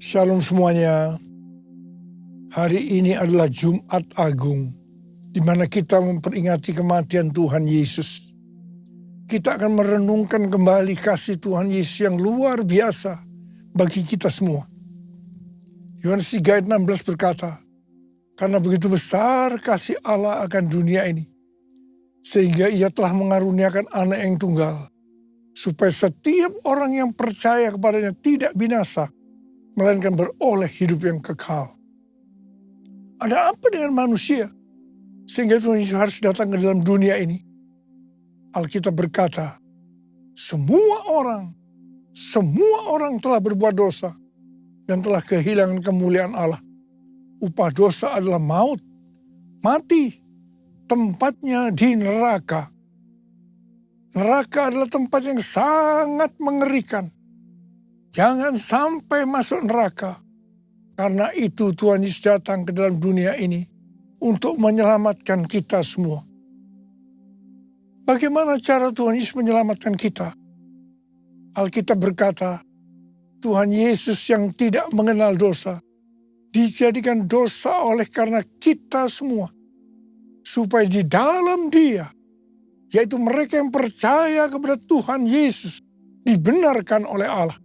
Shalom semuanya. Hari ini adalah Jumat Agung, di mana kita memperingati kematian Tuhan Yesus. Kita akan merenungkan kembali kasih Tuhan Yesus yang luar biasa bagi kita semua. Yohanes 3 ayat 16 berkata, "Karena begitu besar kasih Allah akan dunia ini, sehingga Ia telah mengaruniakan Anak yang tunggal, supaya setiap orang yang percaya kepadanya tidak binasa, melainkan beroleh hidup yang kekal." Ada apa dengan manusia sehingga Tuhan Yesus harus datang ke dalam dunia ini? Alkitab berkata, semua orang telah berbuat dosa dan telah kehilangan kemuliaan Allah. Upah dosa adalah maut, mati, tempatnya di neraka. Neraka adalah tempat yang sangat mengerikan. Jangan sampai masuk neraka. Karena itu Tuhan Yesus datang ke dalam dunia ini untuk menyelamatkan kita semua. Bagaimana cara Tuhan Yesus menyelamatkan kita? Alkitab berkata, Tuhan Yesus yang tidak mengenal dosa, dijadikan dosa oleh karena kita semua. Supaya di dalam Dia, yaitu mereka yang percaya kepada Tuhan Yesus, dibenarkan oleh Allah.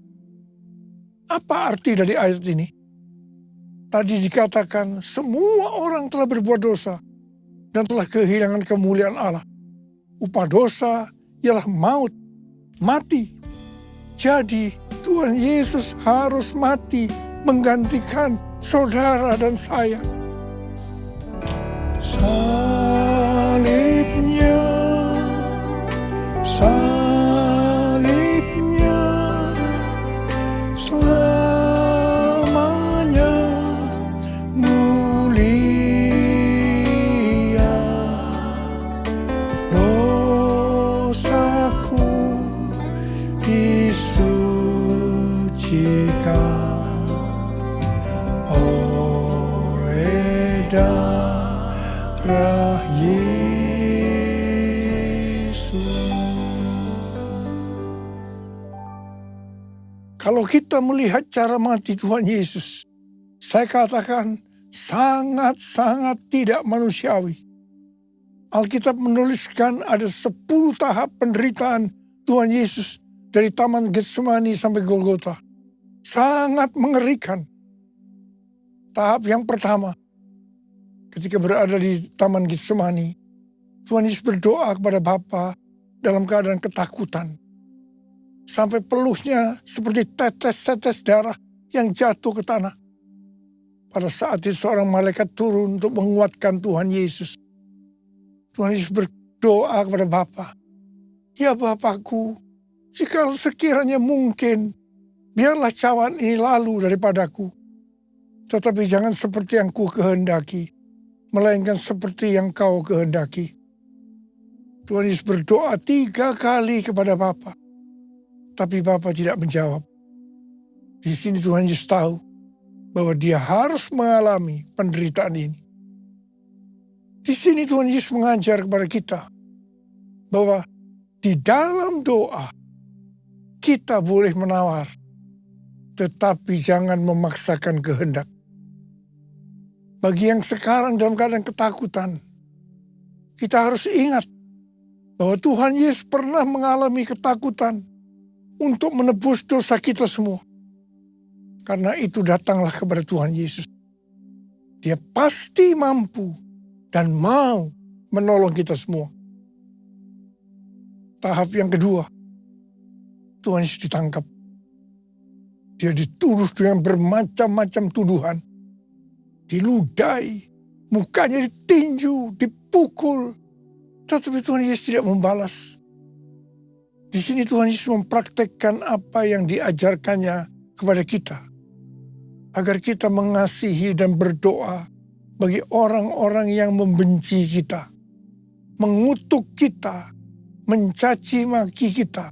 Apa arti dari ayat ini? Tadi dikatakan semua orang telah berbuat dosa dan telah kehilangan kemuliaan Allah. Upah dosa ialah maut, mati. Jadi Tuhan Yesus harus mati menggantikan saudara dan saya. Salibnya, selamanya mulia. Dosaku disucikan oleh darah Yesus. Kalau kita melihat cara mati Tuhan Yesus, saya katakan sangat-sangat tidak manusiawi. Alkitab menuliskan ada 10 tahap penderitaan Tuhan Yesus dari Taman Getsemani sampai Golgota. Sangat mengerikan. Tahap yang pertama, ketika berada di Taman Getsemani, Tuhan Yesus berdoa kepada Bapa dalam keadaan ketakutan. Sampai peluhnya seperti tetes-tetes darah yang jatuh ke tanah. Pada saat itu seorang malaikat turun untuk menguatkan Tuhan Yesus. Tuhan Yesus berdoa kepada Bapa, "Ya Bapakku, jika sekiranya mungkin, biarlah cawan ini lalu daripadaku. Tetapi jangan seperti yang ku kehendaki, melainkan seperti yang kau kehendaki." Tuhan Yesus berdoa 3 kali kepada Bapa. Tapi Bapa tidak menjawab. Di sini Tuhan Yesus tahu bahwa Dia harus mengalami penderitaan ini. Di sini Tuhan Yesus mengajar kepada kita bahwa di dalam doa kita boleh menawar, tetapi jangan memaksakan kehendak. Bagi yang sekarang dalam keadaan ketakutan, kita harus ingat bahwa Tuhan Yesus pernah mengalami ketakutan untuk menebus dosa kita semua. Karena itu datanglah kepada Tuhan Yesus. Dia pasti mampu dan mau menolong kita semua. Tahap yang kedua, Tuhan Yesus ditangkap. Dia dituduh dengan bermacam-macam tuduhan. Diludahi, mukanya ditinju, dipukul. Tetapi Tuhan Yesus tidak membalas. Di sini Tuhan Yesus mempraktekkan apa yang diajarkannya kepada kita. Agar kita mengasihi dan berdoa bagi orang-orang yang membenci kita. Mengutuk kita, mencaci maki kita.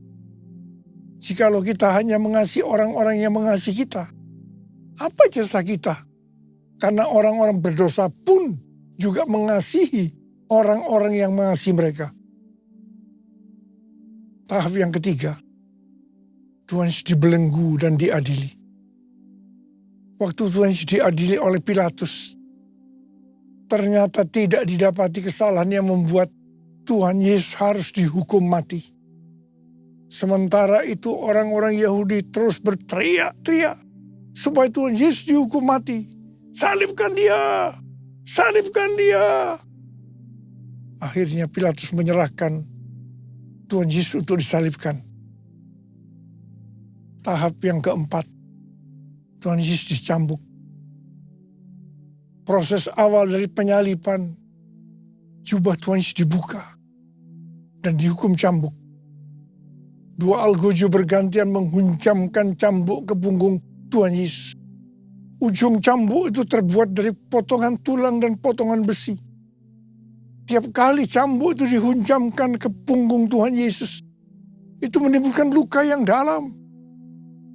Jikalau kita hanya mengasihi orang-orang yang mengasihi kita, apa jasa kita? Karena orang-orang berdosa pun juga mengasihi orang-orang yang mengasihi mereka. Tahap yang ketiga, Tuhan Yesus dibelenggu dan diadili. Waktu Tuhan Yesus diadili oleh Pilatus, ternyata tidak didapati kesalahan yang membuat Tuhan Yesus harus dihukum mati. Sementara itu orang-orang Yahudi terus berteriak-teriak supaya Tuhan Yesus dihukum mati. Salibkan dia! Salibkan dia! Akhirnya Pilatus menyerahkan Tuhan Yesus untuk disalibkan. Tahap yang keempat, Tuhan Yesus dicambuk. Proses awal dari penyaliban, jubah Tuhan Yesus dibuka dan dihukum cambuk. Dua algojo bergantian menghunjamkan cambuk ke punggung Tuhan Yesus. Ujung cambuk itu terbuat dari potongan tulang dan potongan besi. Tiap kali cambuk itu dihunjamkan ke punggung Tuhan Yesus, itu menimbulkan luka yang dalam.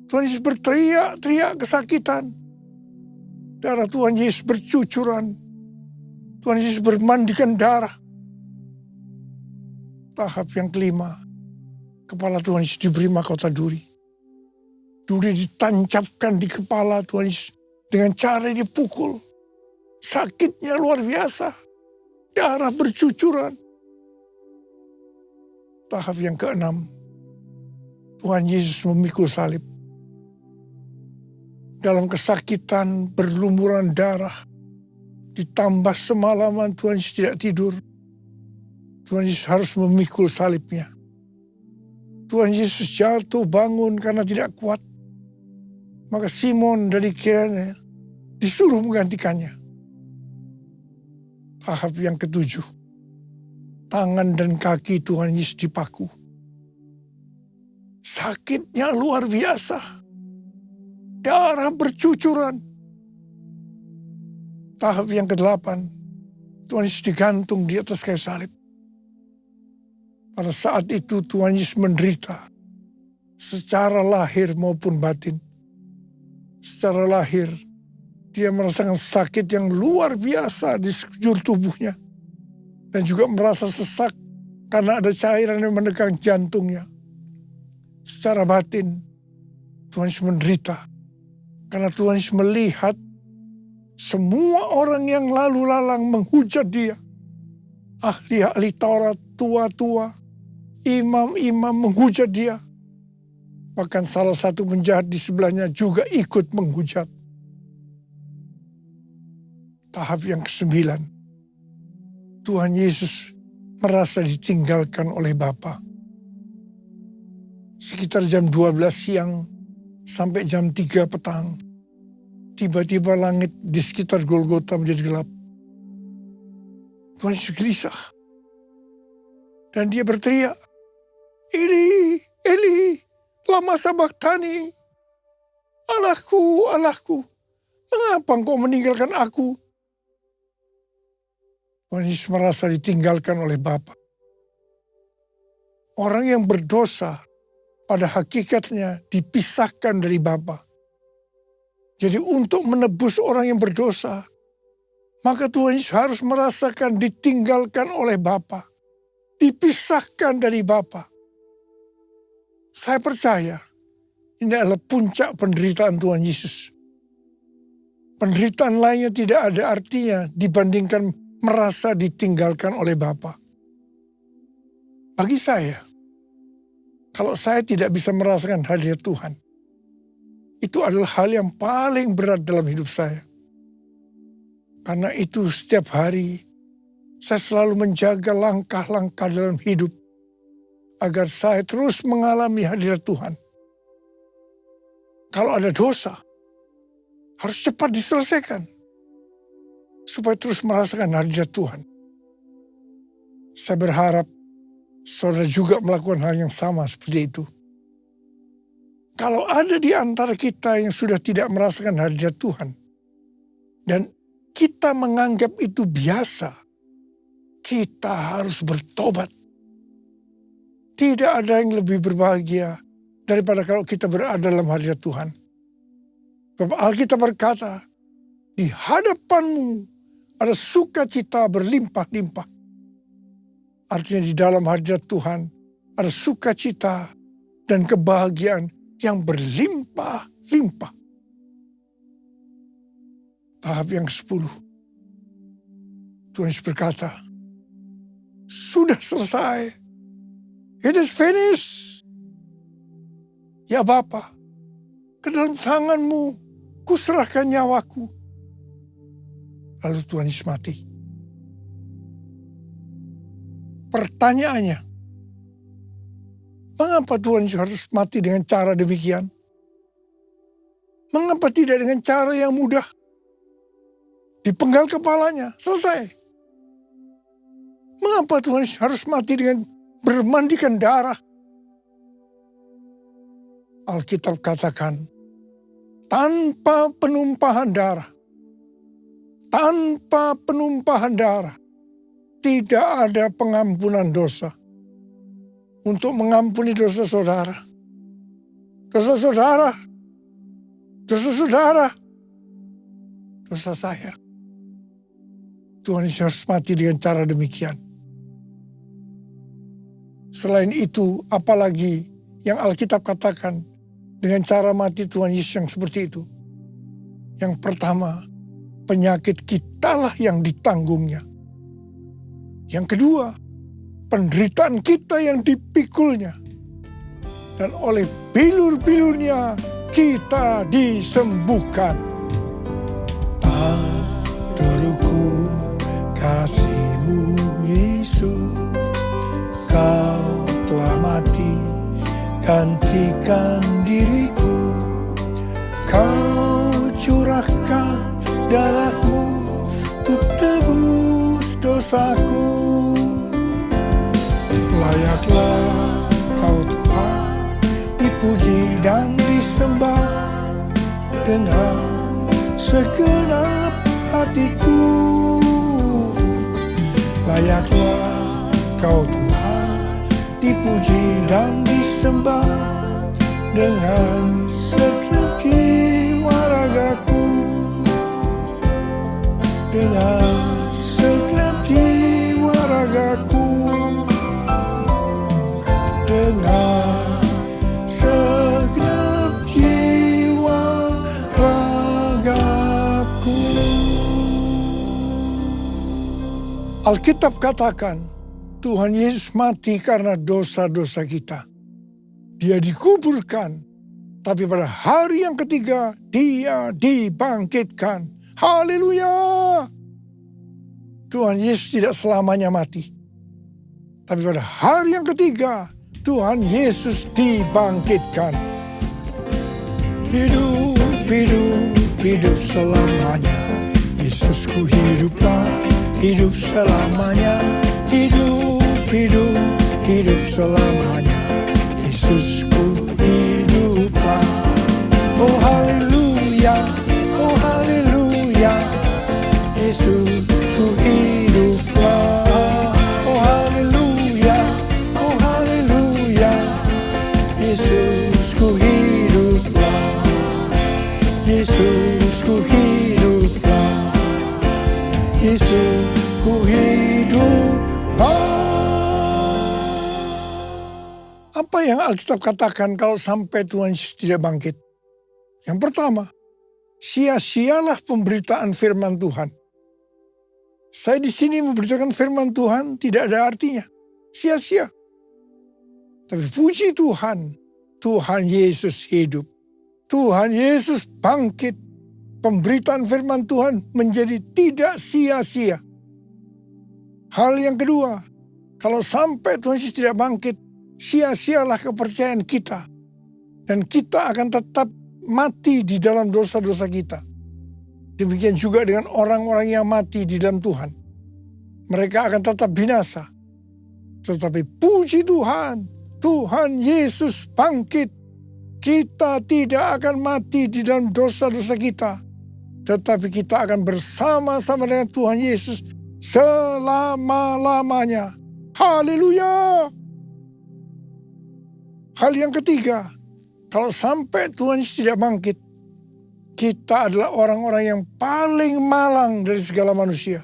Tuhan Yesus berteriak-teriak kesakitan. Darah Tuhan Yesus bercucuran. Tuhan Yesus bermandikan darah. Tahap yang kelima, kepala Tuhan Yesus diberi mahkota duri. Duri ditancapkan di kepala Tuhan Yesus dengan cara dipukul. Sakitnya luar biasa. Darah bercucuran. Tahap yang keenam, Tuhan Yesus memikul salib. Dalam kesakitan, berlumuran darah, ditambah semalaman Tuhan Yesus tidak tidur. Tuhan Yesus harus memikul salibnya. Tuhan Yesus jatuh bangun karena tidak kuat. Maka Simon dari Kirene disuruh menggantikannya. Tahap yang ketujuh, tangan dan kaki Tuhan Yesus dipaku. Sakitnya luar biasa. Darah bercucuran. Tahap yang kedelapan, Tuhan Yesus digantung di atas kayu salib. Pada saat itu Tuhan Yesus menderita secara lahir maupun batin. Secara lahir, dia merasakan sakit yang luar biasa di sekujur tubuhnya. Dan juga merasa sesak karena ada cairan yang menegang jantungnya. Secara batin, Tuhan Yesus menderita. Karena Tuhan Yesus melihat semua orang yang lalu lalang menghujat dia. Ahli-ahli Taurat, tua-tua, imam-imam menghujat dia. Bahkan salah satu penjahat di sebelahnya juga ikut menghujat. Tahap yang ke-9. Tuhan Yesus merasa ditinggalkan oleh Bapa. Sekitar jam 12 siang sampai jam 3 petang. Tiba-tiba langit di sekitar Golgota menjadi gelap. Tuhan Yesus gelisah. Dan dia berteriak, Eli, Eli, lama sabachthani. Allahku, Allahku, mengapa engkau meninggalkan aku? Tuhan Yesus merasa ditinggalkan oleh Bapa. Orang yang berdosa pada hakikatnya dipisahkan dari Bapa. Jadi untuk menebus orang yang berdosa, maka Tuhan Yesus harus merasakan ditinggalkan oleh Bapa. Dipisahkan dari Bapa. Saya percaya ini adalah puncak penderitaan Tuhan Yesus. Penderitaan lainnya tidak ada artinya dibandingkan merasa ditinggalkan oleh Bapa. Bagi saya, kalau saya tidak bisa merasakan hadirat Tuhan, itu adalah hal yang paling berat dalam hidup saya. Karena itu setiap hari saya selalu menjaga langkah-langkah dalam hidup agar saya terus mengalami hadirat Tuhan. Kalau ada dosa, harus cepat diselesaikan supaya terus merasakan hadirat Tuhan. Saya berharap saudara juga melakukan hal yang sama seperti itu. Kalau ada di antara kita yang sudah tidak merasakan hadirat Tuhan, dan kita menganggap itu biasa, kita harus bertobat. Tidak ada yang lebih berbahagia daripada kalau kita berada dalam hadirat Tuhan. Sebab Alkitab berkata, di hadapanmu ada sukacita berlimpah-limpah. Artinya di dalam hadirat Tuhan ada sukacita dan kebahagiaan yang berlimpah-limpah. tahap yang ke-10. Tuhan Yesus berkata, sudah selesai. It is finished. Ya Bapa, ke dalam tangan-Mu kuserahkan nyawaku. Lalu Tuhan Yesus mati. Pertanyaannya, mengapa Tuhan Yesus harus mati dengan cara demikian? Mengapa tidak dengan cara yang mudah? Dipenggal kepalanya, selesai. Mengapa Tuhan Yesus harus mati dengan bermandikan darah? Alkitab katakan, tanpa penumpahan darah, tidak ada pengampunan dosa. Untuk mengampuni dosa saudara, dosa saya. Tuhan Yesus harus mati dengan cara demikian. Selain itu, apalagi yang Alkitab katakan dengan cara mati Tuhan Yesus yang seperti itu. Yang pertama, penyakit kitalah yang ditanggungnya. Yang kedua, penderitaan kita yang dipikulnya. Dan oleh bilur-bilurnya kita disembuhkan. Aduhku kasih-Mu Yesus, Kau telah mati gantikan diriku. Kau curahkan darah-Mu untuk tebus dosaku. Layaklah Kau Tuhan dipuji dan disembah dengan segenap hatiku. Layaklah Kau Tuhan dipuji dan disembah dengan segenap jiwa ragaku. Dengan segenap jiwa ragaku. Dengan segenap jiwa ragaku. Alkitab katakan, Tuhan Yesus mati karena dosa-dosa kita. Dia dikuburkan, tapi pada hari yang ketiga Dia dibangkitkan. Haleluya! Tuhan Yesus tidak selamanya mati. Tapi pada hari yang ketiga Tuhan Yesus dibangkitkan. Hidup, hidup, hidup selamanya. Yesusku hiduplah, hidup selamanya. Hidup, hidup, hidup selamanya. Yesusku hiduplah. Oh haleluya, oh haleluya. Yesusku hiduplah. Oh haleluya, oh haleluya. Yesusku hiduplah. Yesusku hiduplah. Yesusku hiduplah. Apa yang Alkitab katakan kalau sampai Tuhan Yesus tidak bangkit? Yang pertama, sia-sialah pemberitaan firman Tuhan. Saya di sini memberitakan firman Tuhan tidak ada artinya. Sia-sia. Tapi puji Tuhan, Tuhan Yesus hidup. Tuhan Yesus bangkit. Pemberitaan firman Tuhan menjadi tidak sia-sia. Hal yang kedua, kalau sampai Tuhan Yesus tidak bangkit, sia-sialah kepercayaan kita. Dan kita akan tetap mati di dalam dosa-dosa kita. Demikian juga dengan orang-orang yang mati di dalam Tuhan. Mereka akan tetap binasa. Tetapi puji Tuhan, Tuhan Yesus bangkit. Kita tidak akan mati di dalam dosa-dosa kita. Tetapi kita akan bersama-sama dengan Tuhan Yesus selama-lamanya. Haleluya! Hal yang ketiga, kalau sampai Tuhan Yesus tidak bangkit, kita adalah orang-orang yang paling malang dari segala manusia.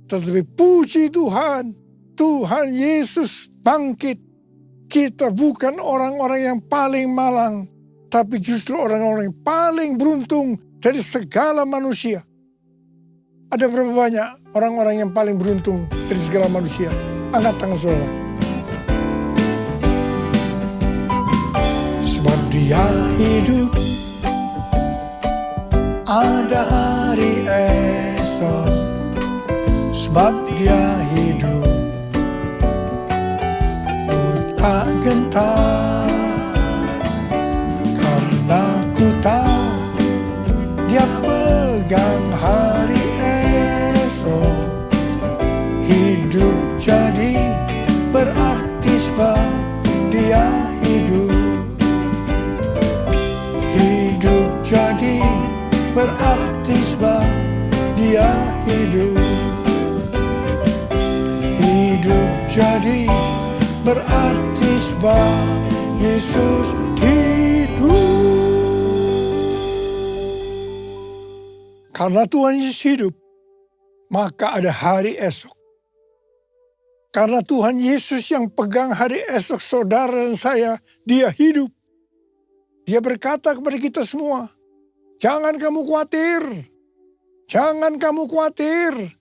Tetapi puji Tuhan, Tuhan Yesus bangkit. Kita bukan orang-orang yang paling malang, tapi justru orang-orang yang paling beruntung dari segala manusia. Ada berapa banyak orang-orang yang paling beruntung dari segala manusia? Angkat tangan saudara. Sebab dia hidup, ada hari esok. Sebab dia hidup, ku tak gentar. Karena ku tahu dia pegang hari esok. Hidup jadi berarti sebab dia hidup. Hidup jadi berarti sebab dia hidup. Hidup jadi berarti sebab Yesus hidup. Karena Tuhan Yesus hidup, maka ada hari esok. Karena Tuhan Yesus yang pegang hari esok saudara dan saya, dia hidup. Dia berkata kepada kita semua, jangan kamu khawatir. Jangan kamu khawatir.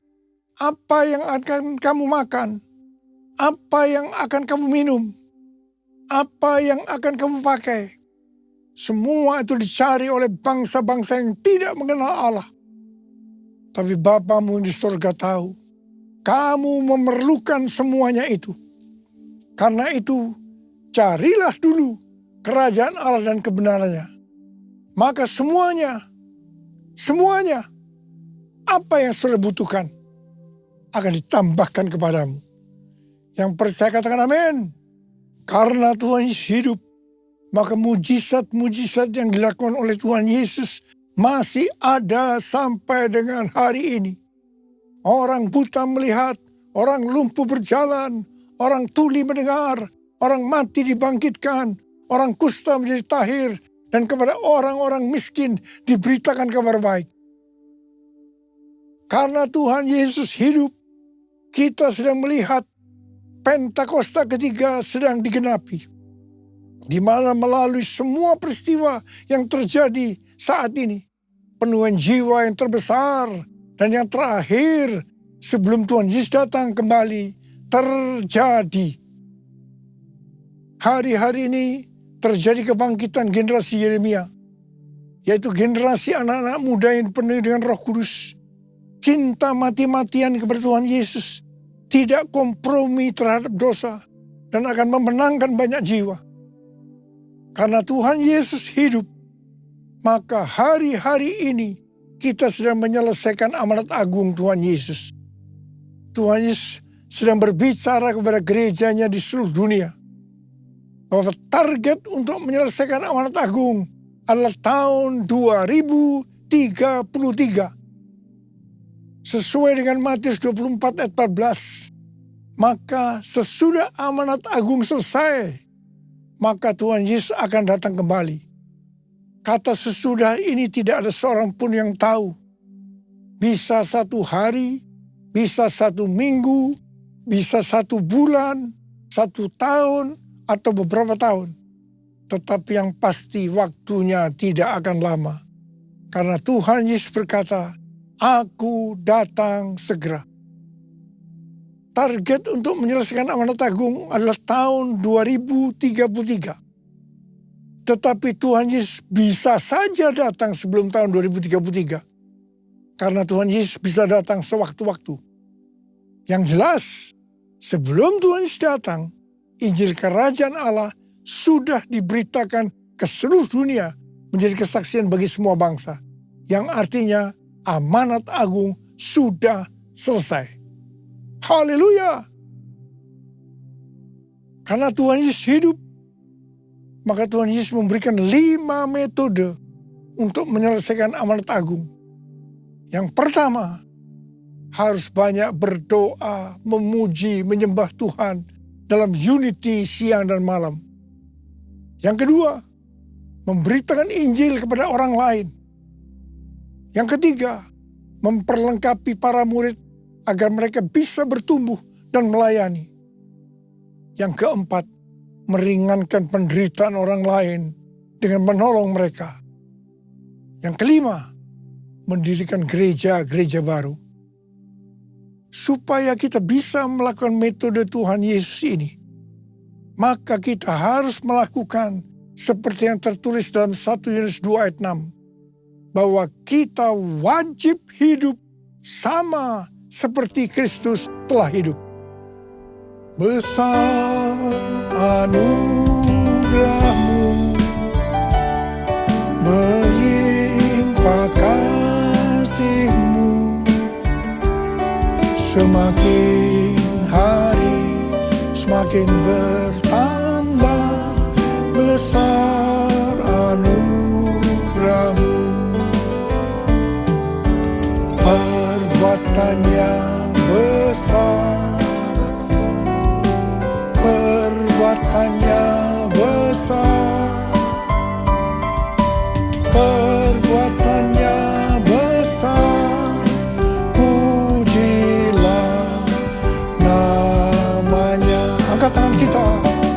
Apa yang akan kamu makan? Apa yang akan kamu minum? Apa yang akan kamu pakai? Semua itu dicari oleh bangsa-bangsa yang tidak mengenal Allah. Tapi Bapamu di surga tahu, kamu memerlukan semuanya itu. Karena itu, carilah dulu kerajaan Allah dan kebenarannya. Maka semuanya, apa yang saudara butuhkan akan ditambahkan kepadamu. Yang percaya katakan amin. Karena Tuhan Yesus hidup, maka mujizat-mujizat yang dilakukan oleh Tuhan Yesus masih ada sampai dengan hari ini. Orang buta melihat, orang lumpuh berjalan, orang tuli mendengar, orang mati dibangkitkan, orang kusta menjadi tahir, dan kepada orang-orang miskin diberitakan kabar baik. Karena Tuhan Yesus hidup, kita sedang melihat Pentakosta ketiga sedang digenapi. Di mana melalui semua peristiwa yang terjadi saat ini, penuhan jiwa yang terbesar dan yang terakhir sebelum Tuhan Yesus datang kembali terjadi. Hari-hari ini terjadi kebangkitan generasi Yeremia, yaitu generasi anak-anak muda yang penuh dengan Roh Kudus, cinta mati-matian kepada Tuhan Yesus, tidak kompromi terhadap dosa, dan akan memenangkan banyak jiwa. Karena Tuhan Yesus hidup, maka hari-hari ini kita sedang menyelesaikan amanat agung Tuhan Yesus. Tuhan Yesus sedang berbicara kepada gerejanya di seluruh dunia, bahwa target untuk menyelesaikan amanat agung adalah tahun 2033. Sesuai dengan Matius 24 ayat 14. Maka sesudah amanat agung selesai, maka Tuhan Yesus akan datang kembali. Kata sesudah ini tidak ada seorang pun yang tahu. Bisa 1 hari, bisa 1 minggu, bisa 1 bulan, 1 tahun, atau beberapa tahun. Tetapi yang pasti waktunya tidak akan lama. Karena Tuhan Yesus berkata, Aku datang segera. Target untuk menyelesaikan amanat agung adalah tahun 2033. Tetapi Tuhan Yesus bisa saja datang sebelum tahun 2033. Karena Tuhan Yesus bisa datang sewaktu-waktu. Yang jelas, sebelum Tuhan Yesus datang, Injil Kerajaan Allah sudah diberitakan ke seluruh dunia menjadi kesaksian bagi semua bangsa. Yang artinya, amanat agung sudah selesai. Haleluya. Karena Tuhan Yesus hidup, maka Tuhan Yesus memberikan 5 metode untuk menyelesaikan amanat agung. Yang pertama, harus banyak berdoa, memuji, menyembah Tuhan dalam unity siang dan malam. Yang kedua, memberitakan Injil kepada orang lain. Yang ketiga, memperlengkapi para murid agar mereka bisa bertumbuh dan melayani. Yang keempat, meringankan penderitaan orang lain dengan menolong mereka. Yang kelima, mendirikan gereja-gereja baru. Supaya kita bisa melakukan metode Tuhan Yesus ini, maka kita harus melakukan seperti yang tertulis dalam 1 Yohanes 2 ayat 6. Bahwa kita wajib hidup sama seperti Kristus telah hidup. Besar anugerah-Mu, melimpah kasih-Mu, semakin hari semakin bertambah besar anugerah-Mu. Perbuatannya besar, perbuatannya besar, perbuatannya besar, pujilah namanya. Angkat tangan kita,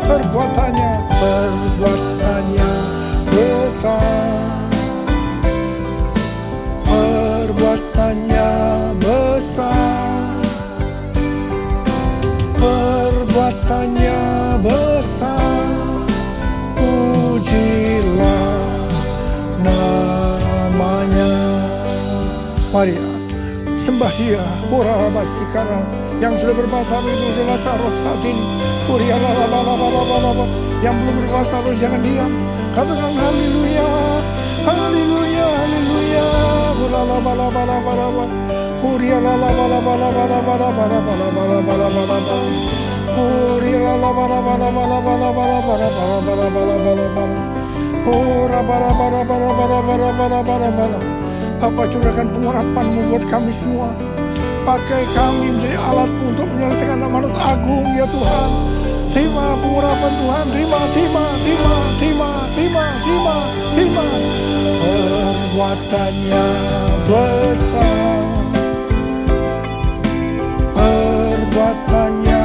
perbuatannya besar, perbuatannya besar, perbuatannya besar, pujilah namanya. Mari sembah Dia, Pura Basikara, yang sudah berbahasa roh itu berbahasa roh saat ini. Pura yang belum berbahasa roh jangan diam, katakan haleluya, haleluya, haleluya. Pura la bala bala bala bala, pura la la bala bala bala bala bala bala bala bala bala bala, pura la la bala bala bala bala bala bala bala bala bala bala, pura bala bala bala bala bala bala bala bala. Bapa, curahkan pengurapan-Mu buat kami semua. Pakai kami menjadi alat-Mu untuk menyelesaikan amanat agung ya Tuhan. Terima pengurapan Tuhan, terima. Perbuatannya besar, perbuatannya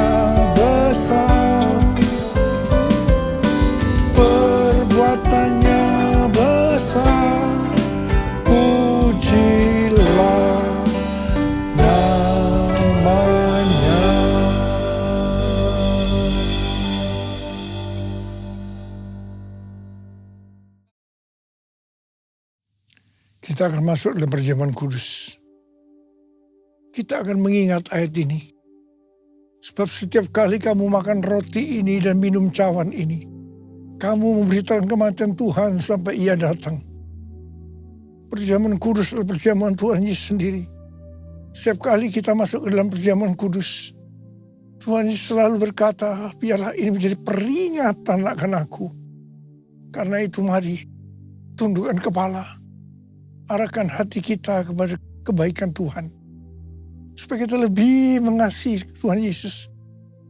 besar, perbuatannya besar, pujilah namanya. Kita akan masuk dalam perjamuan kudus. Kita akan mengingat ayat ini. Sebab setiap kali kamu makan roti ini dan minum cawan ini, kamu memberitakan kematian Tuhan sampai Ia datang. Perjamuan kudus adalah perjamuan Tuhan Yesus sendiri. Setiap kali kita masuk ke dalam perjamuan kudus, Tuhan Yesus selalu berkata, biarlah ini menjadi peringatan akan aku. Karena itu mari, tundukkan kepala, arahkan hati kita kepada kebaikan Tuhan. Supaya kita lebih mengasihi Tuhan Yesus.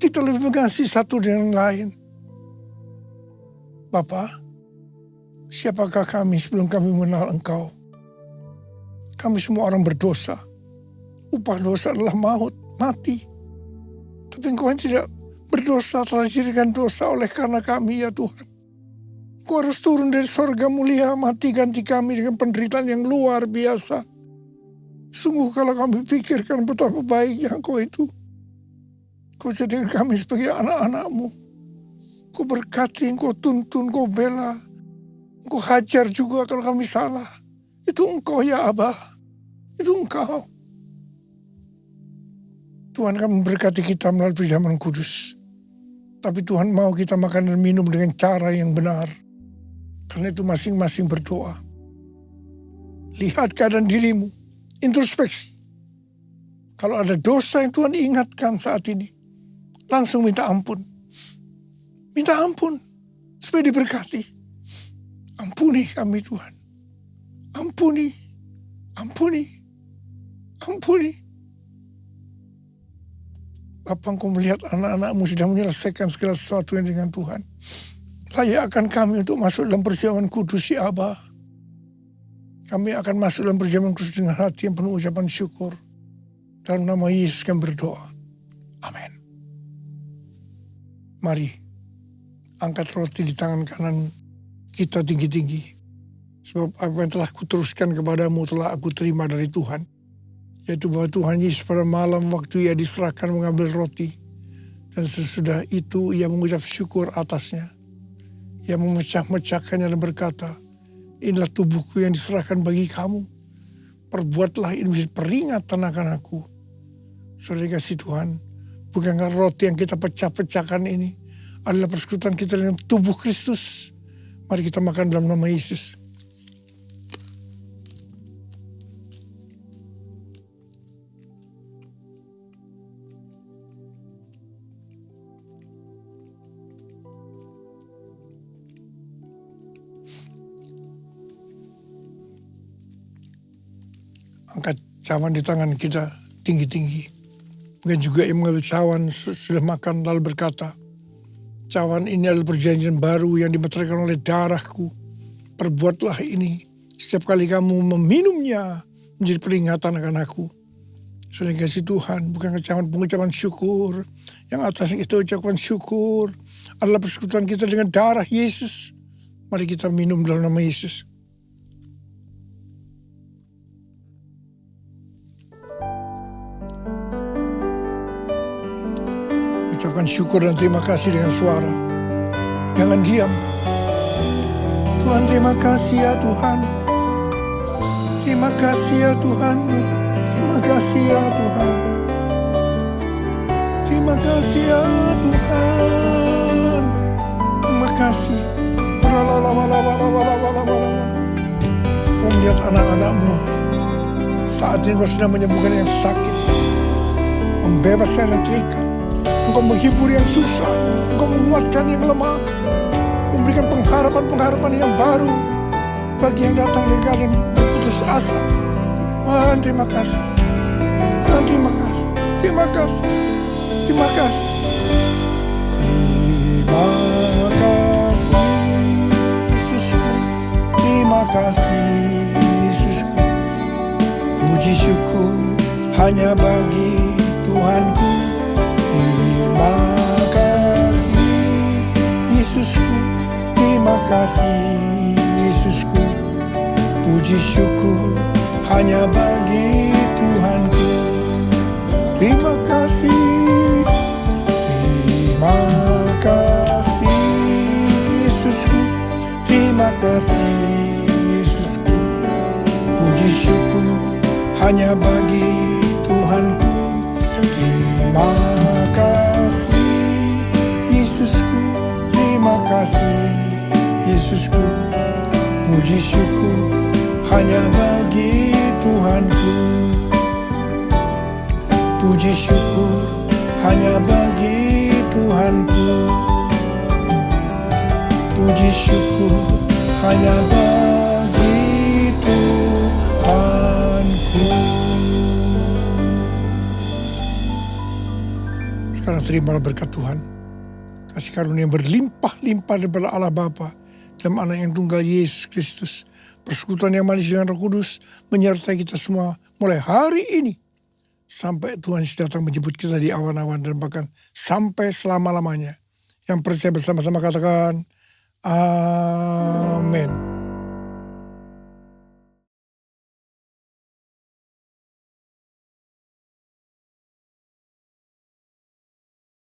Kita lebih mengasihi satu dengan lain. Bapa, siapakah kami sebelum kami mengenal Engkau? Kami semua orang berdosa. Upah dosa adalah maut, mati. Tapi Engkau yang tidak berdosa telah dijadikan dosa oleh karena kami ya Tuhan. Engkau harus turun dari sorga mulia, mati ganti kami dengan penderitaan yang luar biasa. Sungguh kalau kami pikirkan betapa baiknya Engkau itu. Engkau jadikan kami sebagai anak-anak-Mu. Engkau berkati, Engkau tuntun, Engkau bela. Engkau hajar juga kalau kami salah. Itu Engkau ya Abah. Itu Engkau. Tuhan akan memberkati kita melalui perjamuan kudus. Tapi Tuhan mau kita makan dan minum dengan cara yang benar. Karena itu masing-masing berdoa. Lihat keadaan dirimu. Introspeksi. Kalau ada dosa yang Tuhan ingatkan saat ini, langsung minta ampun. Minta ampun supaya diberkati. Ampuni kami Tuhan. Ampuni. Bapa, Engkau melihat anak-anak-Mu sedang menyelesaikan segala sesuatu yang dengan Tuhan. Layakkan kami untuk masuk dalam perjamuan kudus ya Abah. Kami akan masuk dalam perjamuan kudus dengan hati yang penuh ucapan syukur. Dalam nama Yesus kami berdoa. Amin. Mari, angkat roti di tangan kanan kita tinggi-tinggi. Sebab apa yang telah kuteruskan kepadamu telah aku terima dari Tuhan. Yaitu bahwa Tuhan Yesus pada malam waktu ia diserahkan mengambil roti. Dan sesudah itu ia mengucap syukur atasnya. Ia memecah-mecahkannya dan berkata, inilah tubuhku yang diserahkan bagi kamu. Perbuatlah ini menjadi peringatan akan aku. Saudara kasih Tuhan, bukankah roti yang kita pecah-pecahkan ini adalah persekutuan kita dengan tubuh Kristus. Mari kita makan dalam nama Yesus. Angkat cawan di tangan kita tinggi-tinggi. Mungkin juga yang mengambil cawan sudah makan lalu berkata, cawan ini adalah perjanjian baru yang dimeteraikan oleh darahku. Perbuatlah ini setiap kali kamu meminumnya menjadi peringatan akan aku. Saudara kasih Tuhan, bukan cawan pengucapan syukur. Yang atasnya kita ucapkan syukur adalah persekutuan kita dengan darah Yesus. Mari kita minum dalam nama Yesus. Ucapkan syukur dan terima kasih dengan suara. Jangan diam. Tuhan, terima kasih ya Tuhan. Terima kasih ya Tuhan. Terima kasih ya Tuhan. Terima kasih ya Tuhan. Terima kasih. Kau melihat anak-anakmu. Saat ini kau sedang menyembuhkan yang sakit. Membebaskan yang terikat. Engkau menghibur yang susah, Engkau menguatkan yang lemah, Engkau memberikan pengharapan-pengharapan yang baru bagi yang datang dengan keadaan putus asa. Tuhan, terima kasih. Tuhan, terima kasih. Terima kasih. Terima kasih. Terima kasih Yesusku. Terima kasih Yesusku. Puji syukur hanya bagi Tuhanku. Terima kasih Yesusku, terima kasih Yesusku. Puji syukur hanya bagi Tuhanku. Terima kasih, terima kasih Yesusku, terima kasih Yesusku. Puji syukur hanya bagi Tuhanku. Terima kasih Yesusku, terima kasih Yesusku. Puji syukur hanya bagi Tuhanku. Puji syukur hanya bagi Tuhanku. Puji syukur hanya bagi Tuhanku. Sekarang terimalah berkat Tuhan. Kasih karunia yang berlimpah-limpah daripada Allah Bapa dalam anak yang tunggal Yesus Kristus. Persekutuan yang manis dengan Roh Kudus menyertai kita semua mulai hari ini. Sampai Tuhan Yesus datang menjemput kita di awan-awan dan bahkan sampai selama-lamanya. Yang percaya bersama-sama katakan, amin.